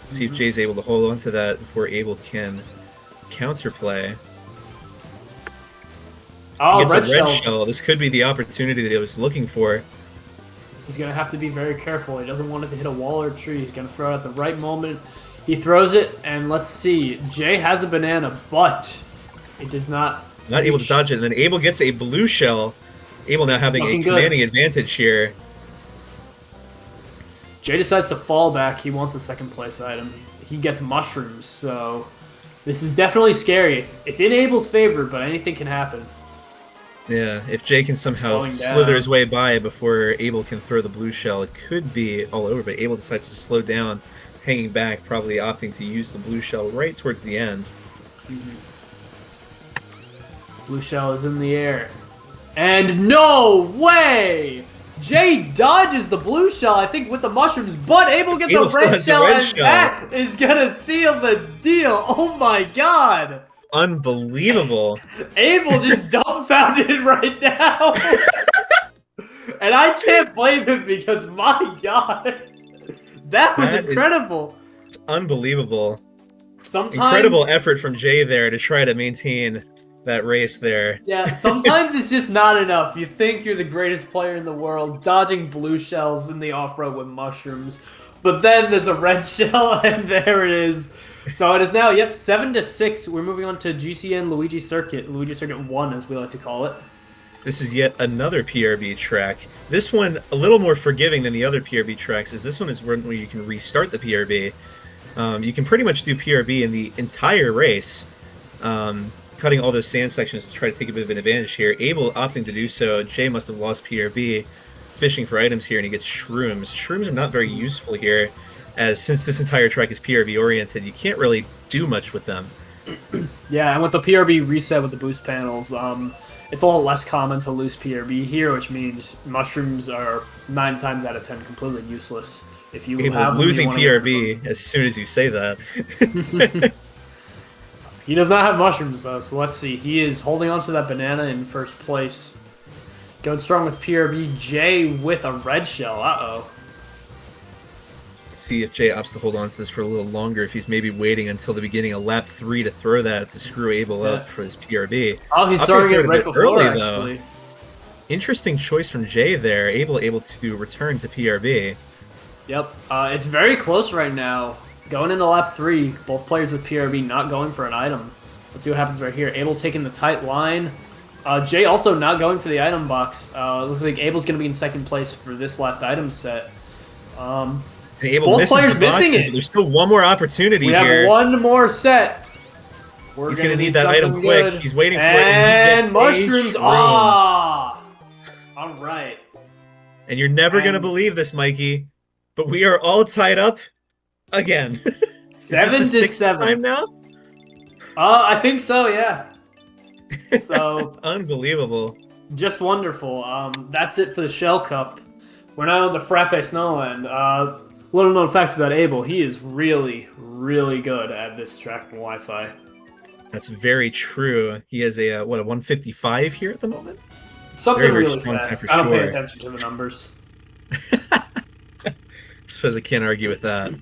See if Jay's able to hold on to that before Abel can counterplay. Oh, red shell. This could be the opportunity that he was looking for. He's going to have to be very careful. He doesn't want it to hit a wall or a tree. He's going to throw it at the right moment. He throws it, and let's see. Jay has a banana, but it does not... Not able to dodge it, and then Abel gets a blue shell. Abel now having a commanding advantage here. Jay decides to fall back. He wants a second place item. He gets mushrooms, so this is definitely scary. It's in Abel's favor, but anything can happen. Yeah, if Jay can somehow slither his way by before Abel can throw the blue shell, it could be all over, but Abel decides to slow down, hanging back, probably opting to use the blue shell right towards the end. Blue shell is in the air. And no way! Jay dodges the blue shell, I think, with the mushrooms, but Abel gets a red shell, and that is gonna seal the deal. Oh my god! Unbelievable. Abel just dumbfounded right now. And I can't blame him because, my god, that was incredible. It's unbelievable. Sometimes, incredible effort from Jay there to try to maintain that race there. Yeah, sometimes it's just not enough. You think you're the greatest player in the world, dodging blue shells in the off-road with mushrooms, but then there's a red shell, and there it is. So it is now, 7-6. We're moving on to GCN Luigi Circuit 1, as we like to call it. This is yet another PRB track. This one, a little more forgiving than the other PRB tracks, is this one is where you can restart the PRB. You can pretty much do PRB in the entire race. Cutting all those sand sections to try to take a bit of an advantage here. Abel opting to do so. Jay must have lost PRB, fishing for items here, and he gets shrooms. Shrooms are not very useful here, as since this entire track is PRB oriented, you can't really do much with them. Yeah, and with the PRB reset with the boost panels, it's a little less common to lose PRB here, which means mushrooms are 9 times out of 10 completely useless. If you have losing PRB as soon as you say that. He does not have mushrooms, though, so let's see. He is holding on to that banana in first place. Going strong with PRB. Jay with a red shell. Uh-oh. see if Jay opts to hold on to this for a little longer, if he's maybe waiting until the beginning of lap 3 to throw that to screw Abel up for his PRB. Oh, he's starting it right before, actually. Though. Interesting choice from Jay there. Abel able to return to PRB. Yep, it's very close right now. Going into lap 3, both players with PRB not going for an item. Let's see what happens right here. Abel taking the tight line. Jay also not going for the item box. Looks like Abel's going to be in second place for this last item set. And Abel both players missing it. There's still one more opportunity here. We have one more set. He's going to need that item quick. He's waiting for it. And he gets mushrooms. Ah! All right. And you're never going to believe this, Mikey, but we are all tied up again. 7-7 time now? I think so, yeah. So unbelievable. Just wonderful. That's it for the Shell Cup. We're now on the Frappe Snowland. Little known facts about Abel. He is really, really good at this track and Wi-Fi. That's very true. He has a 155 here at the moment. Something very really fast. I don't pay attention to the numbers. I suppose I can't argue with that.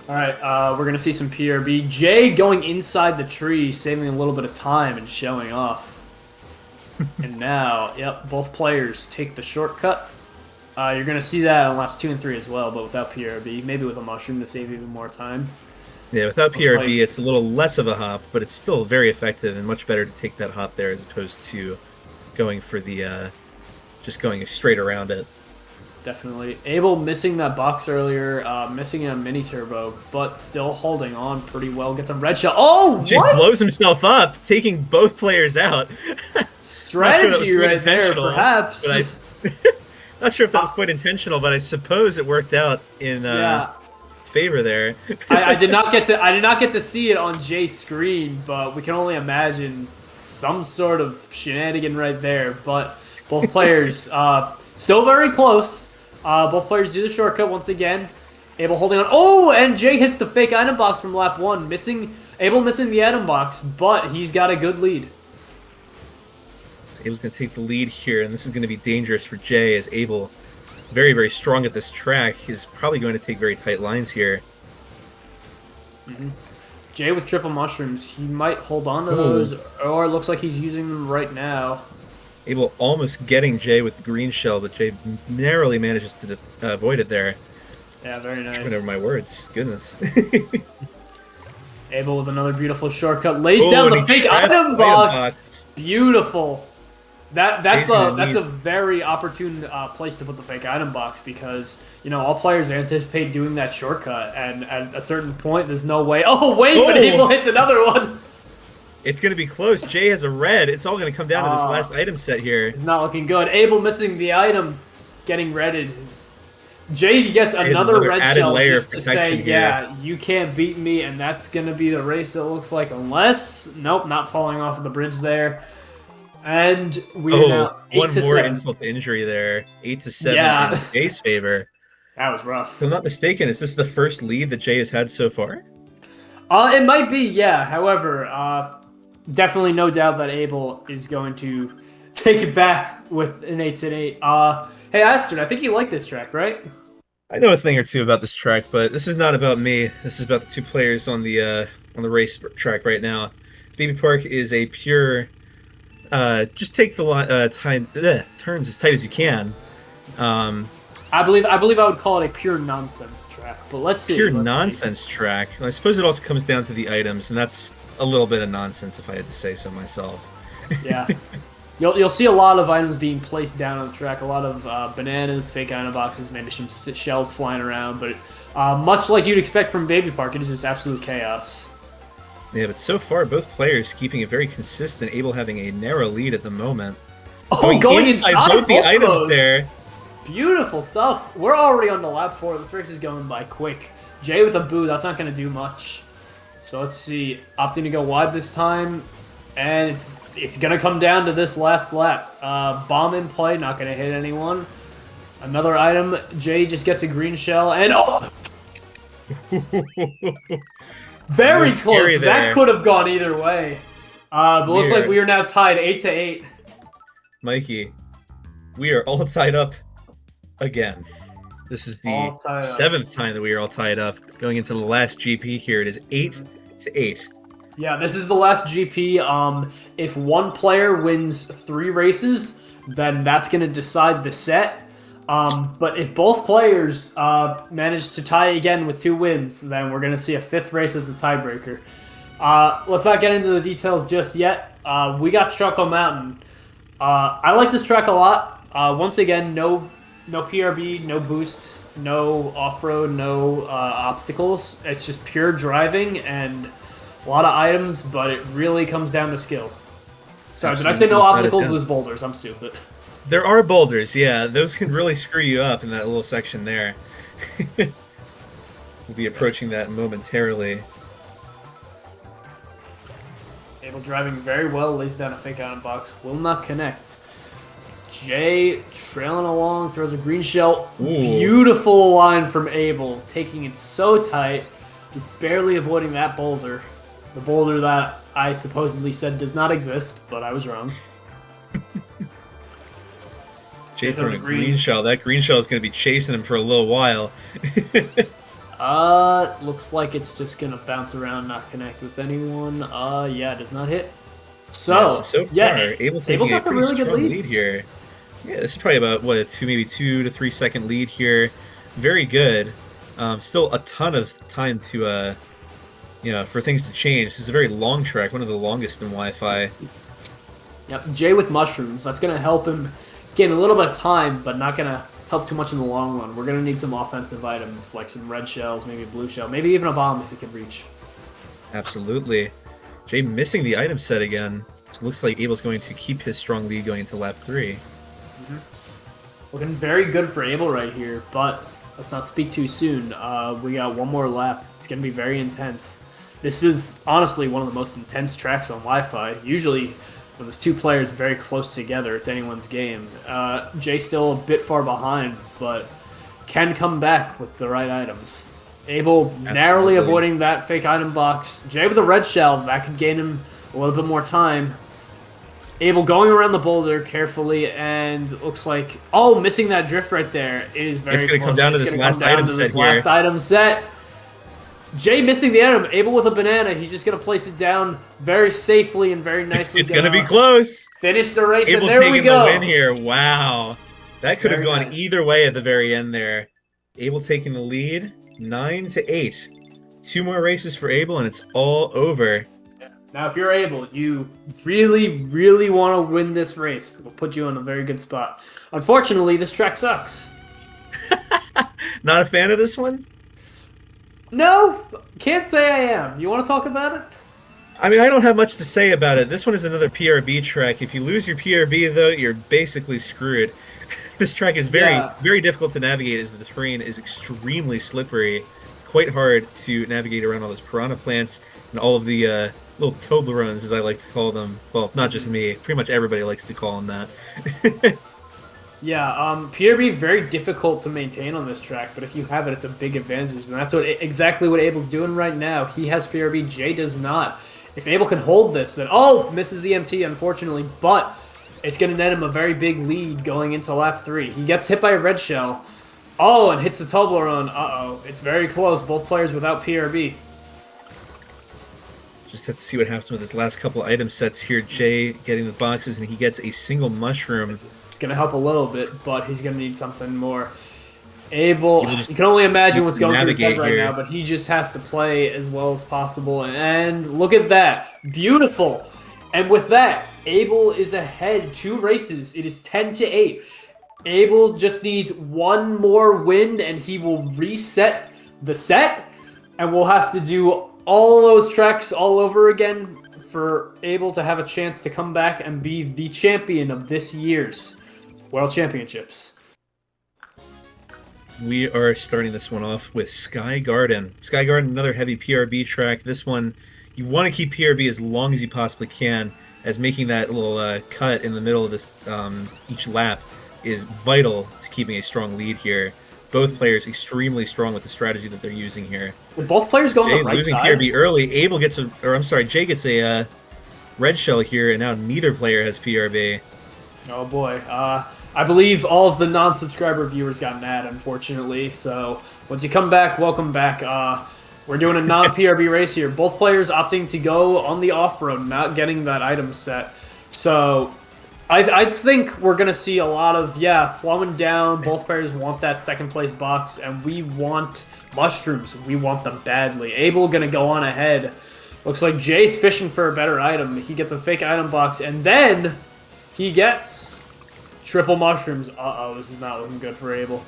All right, we're going to see some PRB. Jay going inside the tree, saving a little bit of time and showing off. And now, yep, both players take the shortcut. You're going to see that on laps 2 and 3 as well, but without PRB. Maybe with a mushroom to save even more time. Yeah, without PRB, it's a little less of a hop, but it's still very effective and much better to take that hop there as opposed to going for the, just going straight around it. Definitely. Abel missing that box earlier, missing a mini turbo, but still holding on pretty well. Gets a red shell. Oh, Jay blows himself up, taking both players out. Strategy right there, perhaps. Not sure if that was quite intentional, but I suppose it worked out in favor there. I did not get to see it on Jay's screen, but we can only imagine some sort of shenanigan right there. But both players still very close. Both players do the shortcut once again. Abel holding on. Oh, and Jay hits the fake item box from lap 1. Abel missing the item box, but he's got a good lead. So Abel's going to take the lead here, and this is going to be dangerous for Jay as Abel, very, very strong at this track, is probably going to take very tight lines here. Jay with triple mushrooms. He might hold on to those, or it looks like he's using them right now. Abel almost getting Jay with the green shell, but Jay narrowly manages to avoid it there. Yeah, very nice. Whatever my words. Goodness. Abel with another beautiful shortcut. Lays down the fake item box. Beautiful. That's a very opportune place to put the fake item box because, you know, all players anticipate doing that shortcut, and at a certain point, there's no way. Oh, wait, but Abel hits another one. It's going to be close. Jay has a red. It's all going to come down to this last item set here. It's not looking good. Abel missing the item, getting redded. Jay gets another red shell just to say, yeah, you can't beat me, and that's going to be the race, it looks like, unless... Nope, not falling off of the bridge there. And we are now 8-7. One more insult to injury there. 8-7 in Jay's favor. That was rough. If I'm not mistaken, is this the first lead that Jay has had so far? It might be, yeah. However, definitely no doubt that Abel is going to take it back with an 8-8. Hey, Astrid, I think you like this track, right? I know a thing or two about this track, but this is not about me. This is about the two players on the race track right now. Baby Park is a pure, just take the turns as tight as you can. I believe I would call it a pure nonsense track, but let's see. Pure nonsense track. Well, I suppose it also comes down to the items, and that's a little bit of nonsense if I had to say so myself. Yeah. You'll see a lot of items being placed down on the track, a lot of bananas, fake item boxes, maybe some shells flying around, but much like you'd expect from Baby Park, it is just absolute chaos. Yeah, but so far, both players keeping it very consistent, Abel having a narrow lead at the moment. Oh, going inside both the items there. Beautiful stuff. We're already on the lap 4. This race is going by quick. Jay with a boo, that's not going to do much. So let's see. Opting to go wide this time. And it's going to come down to this last lap. Bomb in play, not going to hit anyone. Another item. Jay just gets a green shell. And very close. That could have gone either way. But looks like we are now tied 8-8. Mikey, we are all tied up again. This is the All tied up. 7th time that we are all tied up. Going into the last GP here, it is 8-8. Yeah, this is the last GP. If one player wins 3 races, then that's going to decide the set. But if both players manage to tie again with 2 wins, then we're going to see a 5th race as a tiebreaker. Let's not get into the details just yet. We got Choco Mountain. I like this track a lot. Once again, no PRB, no boosts, no off-road, no obstacles. It's just pure driving and a lot of items, but it really comes down to skill. Sorry, did I say no obstacles? There's boulders. I'm stupid. There are boulders, yeah. Those can really screw you up in that little section there. We'll be approaching that momentarily. Abel driving very well, lays down a fake item box, will not connect. Jay trailing along, throws a green shell. Ooh. Beautiful line from Abel, taking it so tight. He's barely avoiding that boulder. The boulder that I supposedly said does not exist, but I was wrong. Jay throwing a green shell. That green shell is going to be chasing him for a little while. Looks like it's just going to bounce around, not connect with anyone. Yeah, it does not hit. So far, Abel taking a pretty strong lead here. Yeah, this is probably about, what, maybe 2 to 3 second lead here. Very good. Still a ton of time to, for things to change. This is a very long track, one of the longest in Wi-Fi. Yep, Jay with mushrooms. That's going to help him gain a little bit of time, but not going to help too much in the long run. We're going to need some offensive items, like some red shells, maybe a blue shell, maybe even a bomb if he can reach. Absolutely. Jay missing the item set again. So it looks like Abel's going to keep his strong lead going into lap 3. Looking very good for Abel right here, but let's not speak too soon. We got one more lap. It's going to be very intense. This is honestly one of the most intense tracks on Wi-Fi. Usually, when there's 2 players very close together, it's anyone's game. Jay's still a bit far behind, but can come back with the right items. Abel narrowly avoiding that fake item box. Jay with a red shell, that could gain him a little bit more time. Abel going around the boulder carefully, and looks like, missing that drift right there. It is very close. It's going to come down to this last item set here. Last item set. Jay missing the item. Abel with a banana. He's just going to place it down very safely and very nicely. It's going to be close. Finish the race, Abel and there we go. taking the win here. Wow. That could have gone either way at the very end there. Abel taking the lead, 9-8. 2 more races for Abel, and it's all over. Now, if you're able, you really, really want to win this race. We'll put you in a very good spot. Unfortunately, this track sucks. Not a fan of this one? No, can't say I am. You want to talk about it? I mean, I don't have much to say about it. This one is another PRB track. If you lose your PRB, though, you're basically screwed. This track is very difficult to navigate as the terrain is extremely slippery. It's quite hard to navigate around all those piranha plants and all of the little Toblerones, as I like to call them. Well, not just me. Pretty much everybody likes to call them that. Yeah, PRB very difficult to maintain on this track, but if you have it, it's a big advantage, and that's exactly what Abel's doing right now. He has PRB, Jay does not. If Abel can hold this, then misses the MT, unfortunately, but it's going to net him a very big lead going into lap 3. He gets hit by a red shell, and hits the Toblerone. It's very close. Both players without PRB. Just have to see what happens with his last couple item sets here. Jay getting the boxes, and he gets a single mushroom. It's going to help a little bit, but he's going to need something more. Abel, you can only imagine what's going through his head right now, but he just has to play as well as possible. And look at that. Beautiful. And with that, Abel is ahead 2 races. It is 10-8. Abel just needs 1 more win, and he will reset the set, and we'll have to do all those tracks all over again for Abel to have a chance to come back and be the champion of this year's World Championships. We are starting this one off with Sky Garden. Sky Garden, another heavy PRB track. This one, you want to keep PRB as long as you possibly can, as making that little cut in the middle of this each lap is vital to keeping a strong lead here. Both players extremely strong with the strategy that they're using here. With both players going the right losing side. PRB early. Abel gets Jay gets a red shell here, and now neither player has PRB. Oh boy. I believe all of the non-subscriber viewers got mad, unfortunately. So once you come back, welcome back. We're doing a non-PRB race here. Both players opting to go on the off-road, not getting that item set. So I think we're going to see a lot of, slowing down. Both players want that second place box, and we want mushrooms. We want them badly. Abel going to go on ahead. Looks like Jay's fishing for a better item. He gets a fake item box, and then he gets triple mushrooms. Uh-oh, this is not looking good for Abel.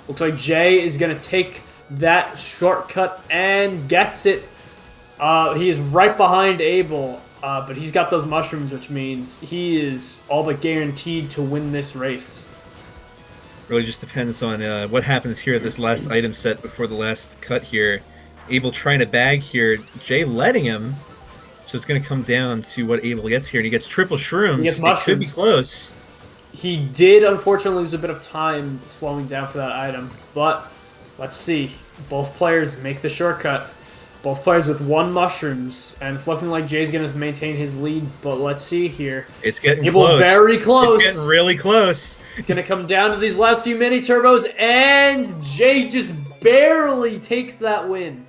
Looks like Jay is going to take that shortcut and gets it. He is right behind Abel, but he's got those mushrooms, which means he is all but guaranteed to win this race. Really just depends on what happens here at this last item set before the last cut here. Abel trying to bag here, Jay letting him, so it's going to come down to what Abel gets here, and he gets triple shrooms. He gets mushrooms. It could be close. He did, unfortunately, lose a bit of time slowing down for that item, but let's see. Both players make the shortcut. Both players with 1 mushrooms, and it's looking like Jay's going to maintain his lead, but let's see here. It's getting Abel close. Very close. It's getting really close. It's going to come down to these last few mini turbos, and Jay just barely takes that win.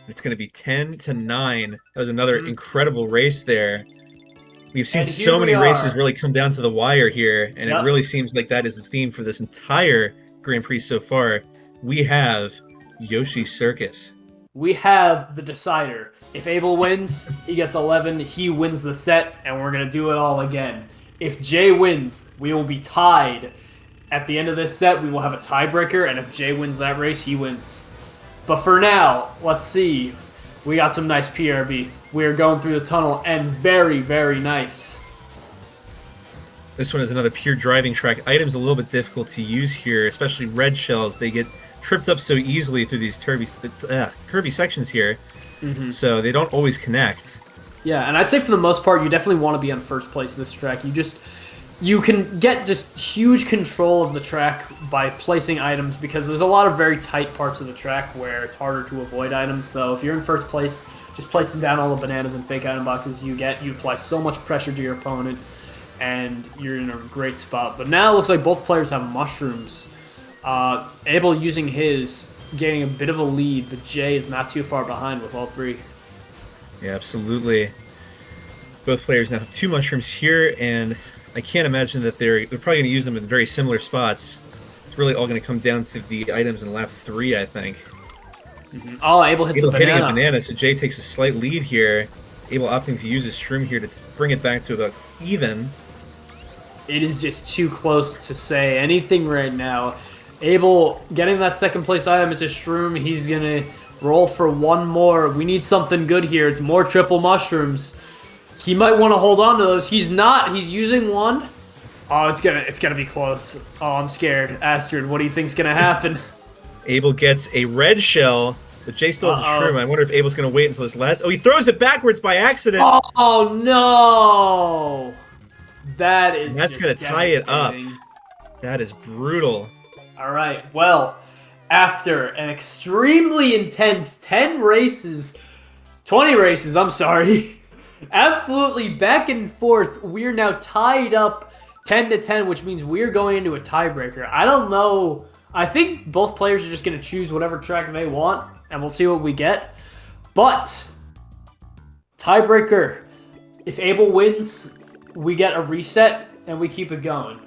It's going to be 10-9. That was another incredible race there. We've seen so many races really come down to the wire here, and it really seems like that is the theme for this entire Grand Prix so far. We have Yoshi Circuit. We have the decider. If Abel wins, he gets 11. He wins the set, and we're going to do it all again. If Jay wins, we will be tied. At the end of this set, we will have a tiebreaker, and if Jay wins that race, he wins. But for now, let's see. We got some nice PRB. We are going through the tunnel, and very, very nice. This one is another pure driving track. Items a little bit difficult to use here, especially red shells. They get tripped up so easily through these curvy sections here, so they don't always connect. Yeah, and I'd say for the most part, you definitely want to be on first place in this track. You can get just huge control of the track by placing items, because there's a lot of very tight parts of the track where it's harder to avoid items. So if you're in first place, just placing down all the bananas and fake item boxes you apply so much pressure to your opponent, and you're in a great spot. But now it looks like both players have mushrooms. Abel using his, gaining a bit of a lead, but Jay is not too far behind with all 3. Yeah, absolutely. Both players now have 2 mushrooms here, and I can't imagine that they're probably going to use them in very similar spots. It's really all going to come down to the items in lap 3, I think. Oh, Abel hits a banana. Hitting a banana, so Jay takes a slight lead here. Abel opting to use his shroom here to bring it back to about even. It is just too close to say anything right now. Abel getting that second place item, it's a shroom. He's going to roll for 1 more. We need something good here. It's more triple mushrooms. He might want to hold on to those. He's not. He's using 1. Oh, it's gonna be close. Oh, I'm scared. Astrid, what do you think's gonna happen? Abel gets a red shell, but Jay still has a shroom. I wonder if Abel's gonna wait until this last. Oh, he throws it backwards by accident. Oh no! That's gonna tie it up. That is brutal. All right. Well, after an extremely intense 10 races, 20 races. I'm sorry. Absolutely back and forth. We're now tied up 10-10, which means we're going into a tiebreaker. I don't know. I think both players are just going to choose whatever track they want, and we'll see what we get. But tiebreaker. If Abel wins, we get a reset, and we keep it going.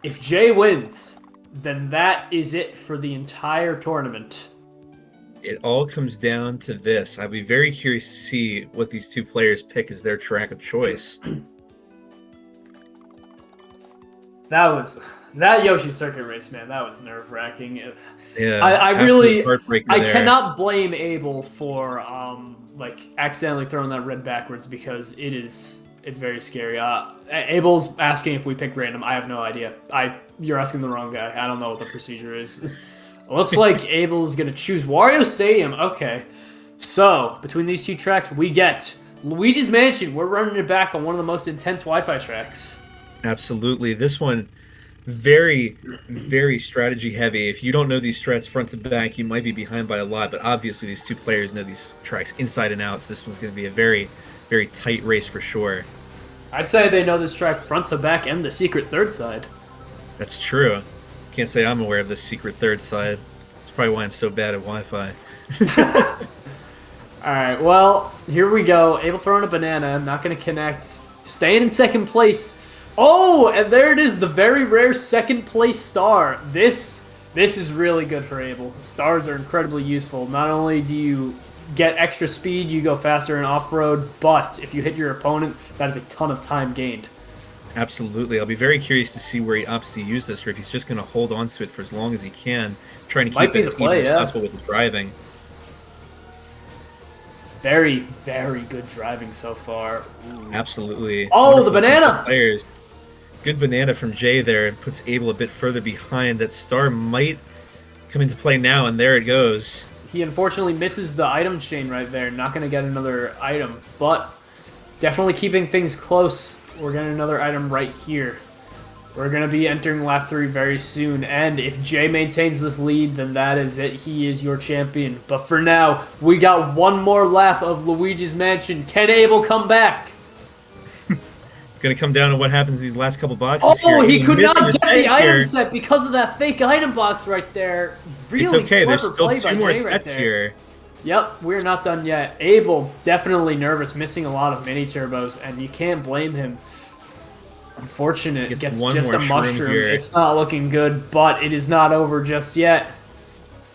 If Jay wins, then that is it for the entire tournament. It all comes down to this. I'd be very curious to see what these 2 players pick as their track of choice. That Yoshi Circuit race, man. That was nerve-wracking. Yeah, I cannot blame Abel for accidentally throwing that red backwards, because it's very scary. Abel's asking if we pick random. I have no idea. You're asking the wrong guy. I don't know what the procedure is. Looks like Abel's going to choose Wario Stadium. Okay. So, between these 2 tracks, we get Luigi's Mansion. We're running it back on one of the most intense Wi-Fi tracks. Absolutely. This one, very, very strategy heavy. If you don't know these strats front to back, you might be behind by a lot, but obviously these 2 players know these tracks inside and out, so this one's going to be a very, very tight race for sure. I'd say they know this track front to back and the secret third side. That's true. Can't say I'm aware of this secret third side. It's probably why I'm so bad at Wi-Fi. Alright, well, here we go. Abel throwing a banana, not going to connect. Staying in second place. Oh, and there it is, the very rare second place star. This is really good for Abel. Stars are incredibly useful. Not only do you get extra speed, you go faster in off-road, but if you hit your opponent, that is a ton of time gained. Absolutely. I'll be very curious to see where he opts to use this, or if he's just going to hold on to it for as long as he can, trying to Might keep be it the as play, even yeah. as possible with the driving. Very, very good driving so far. Ooh. Absolutely. Oh, the Wonderful banana! players. Good banana from Jay there, and puts Abel a bit further behind. That star might come into play now, and there it goes. He unfortunately misses the item chain right there. Not going to get another item, but definitely keeping things close. We're getting another item right here. We're going to be entering lap 3 very soon, and if Jay maintains this lead, then that is it. He is your champion. But for now, we got one more lap of Luigi's Mansion. Can Abel come back? It's going to come down to what happens in these last couple boxes here. Oh, he could not missing get set the item here. set because of that fake item box right there. Really It's okay, there's clever still play by 2 more Jay right sets there. here. Yep, we're not done yet. Abel, definitely nervous, missing a lot of mini turbos, and you can't blame him. Unfortunate, gets one just more a shroom mushroom. here. It's not looking good, but it is not over just yet.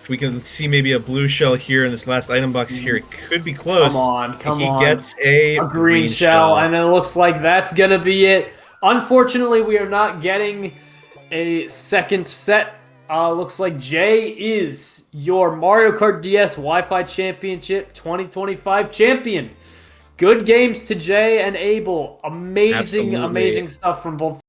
If we can see maybe a blue shell here in this last item box here, it could be close. Come on, come he on. gets a Green shell, and it looks like that's gonna be it. Unfortunately, we are not getting a second set. Looks like Jay is your Mario Kart DS Wi-Fi Championship 2025 champion. Good games to Jay and Abel. Amazing, Absolutely. amazing stuff from both